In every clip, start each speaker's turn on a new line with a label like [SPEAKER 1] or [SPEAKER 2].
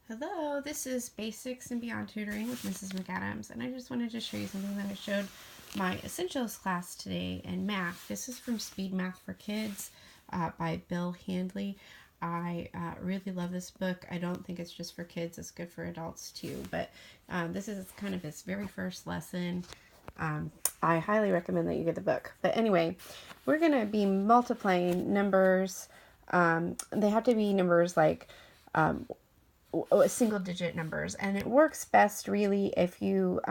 [SPEAKER 1] Hello, this is Basics and Beyond Tutoring with Mrs. McAdams, and I just wanted to show you something that I showed my Essentials class today in math. This is from Speed Math for Kids by Bill Handley. I really love this book. I don't think it's just for kids, it's good for adults too, but this is kind of his very first lesson. I highly recommend that you get the book. But anyway, we're going to be multiplying numbers. They have to be numbers like single digit numbers, and it works best really if you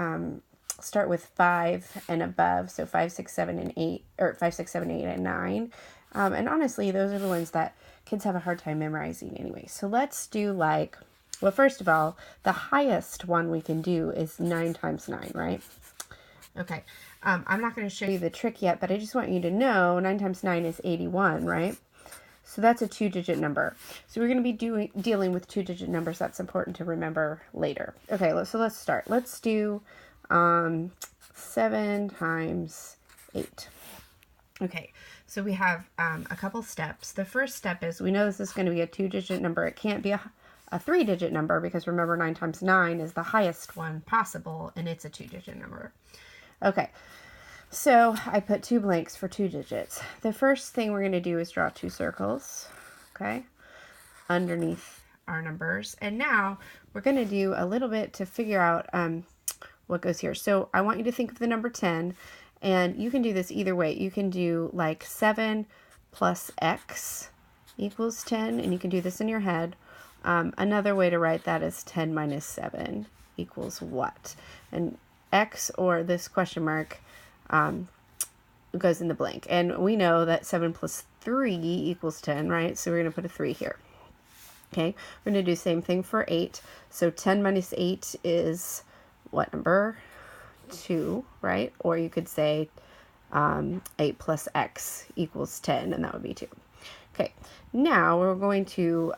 [SPEAKER 1] start with 5 and above, so 5, 6, 7, and 8, or 5, 6, 7, 8, and 9. And honestly, those are the ones that kids have a hard time memorizing anyway. So let's do well, first of all, the highest one we can do is 9 times 9, right? Okay, I'm not going to show you the trick yet, but I just want you to know 9 times 9 is 81, right? So that's a 2-digit number. So we're going to be dealing with 2-digit numbers. That's important to remember later. Okay, so let's start. Let's do 7 times 8. Okay, so we have a couple steps. The first step is we know this is going to be a 2-digit number. It can't be a 3-digit number because remember 9 times 9 is the highest one possible, and it's a 2-digit number. Okay. So I put 2 blanks for 2 digits. The first thing we're going to do is draw 2 circles, okay, underneath our numbers. And now we're going to do a little bit to figure out what goes here. So I want you to think of the number 10, and you can do this either way. You can do like 7 plus x equals 10, and you can do this in your head. Another way to write that is 10 minus 7 equals what? And x, or this question mark, goes in the blank. And we know that 7 plus 3 equals 10, right? So we're going to put a 3 here. Okay, we're going to do the same thing for 8. So 10 minus 8 is what number? 2, right? Or you could say 8 plus x equals 10, and that would be 2. Okay, now we're going to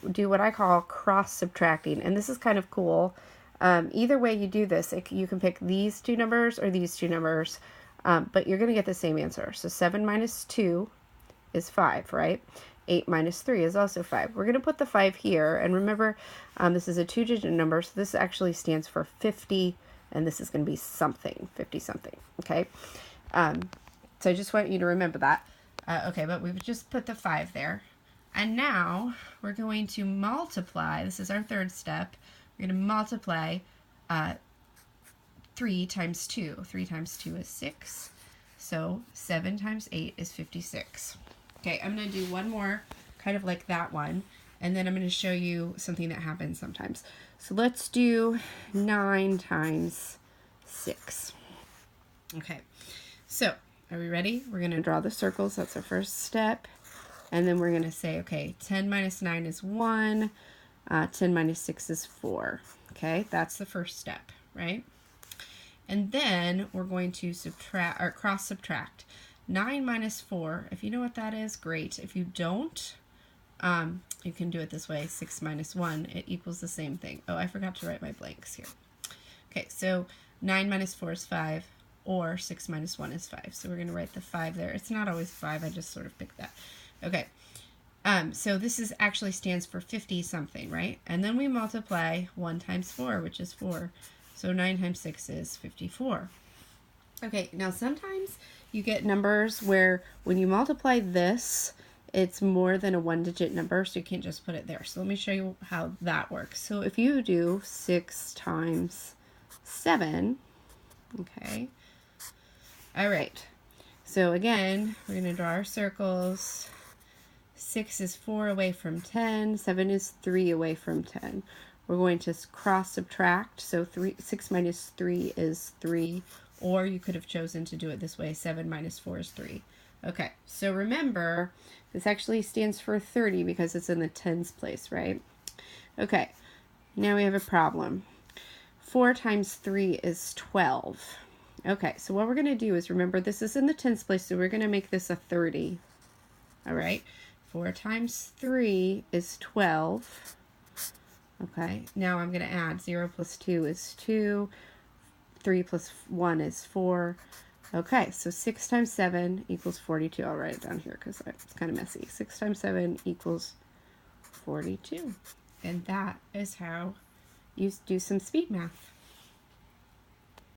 [SPEAKER 1] do what I call cross subtracting, and this is kind of cool. Either way you do this, you can pick these 2 numbers or these 2 numbers, but you're going to get the same answer. So 7 minus 2 is 5, right? 8 minus 3 is also 5. We're going to put the 5 here, and remember, this is a 2-digit number, so this actually stands for 50, and this is going to be something, 50 something, okay? So I just want you to remember that. Okay, but we've just put the 5 there. And now we're going to multiply. This is our third step. We're going to multiply 3 times 2. 3 times 2 is 6. So 7 times 8 is 56. Okay, I'm going to do one more kind of like that one, and then I'm going to show you something that happens sometimes. So let's do 9 times 6. Okay, so are we ready? We're going to draw the circles. That's our first step. And then we're going to say, okay, 10 minus 9 is 1. 10 minus 6 is 4. Okay, that's the first step, right? And then we're going to subtract or cross subtract. 9 minus 4, if you know what that is, great. If you don't, you can do it this way. 6 minus 1, it equals the same thing. Oh, I forgot to write my blanks here. Okay, so 9 minus 4 is 5, or 6 minus 1 is 5. So we're going to write the 5 there. It's not always 5, I just sort of picked that. Okay, so this is actually stands for 50 something, right? And then we multiply 1 times 4, which is 4. So 9 times 6 is 54. Okay, now sometimes you get numbers where when you multiply this, it's more than a 1-digit number, so you can't just put it there. So let me show you how that works. So if you do 6 times 7, okay, all right. So again, we're going to draw our circles. 6 is 4 away from 10. 7 is 3 away from 10. We're going to cross subtract. So 6 minus 3 is 3. Or you could have chosen to do it this way. 7 minus 4 is 3. Okay, so remember, this actually stands for 30 because it's in the tens place, right? Okay, now we have a problem. 4 times 3 is 12. Okay, so what we're going to do is, remember, this is in the tens place, so we're going to make this a 30. All right, 4 times 3 is 12. Okay, now I'm going to add 0 plus 2 is 2. 3 plus 1 is 4. Okay, so 6 times 7 equals 42. I'll write it down here because it's kind of messy. 6 times 7 equals 42. And that is how you do some speed math.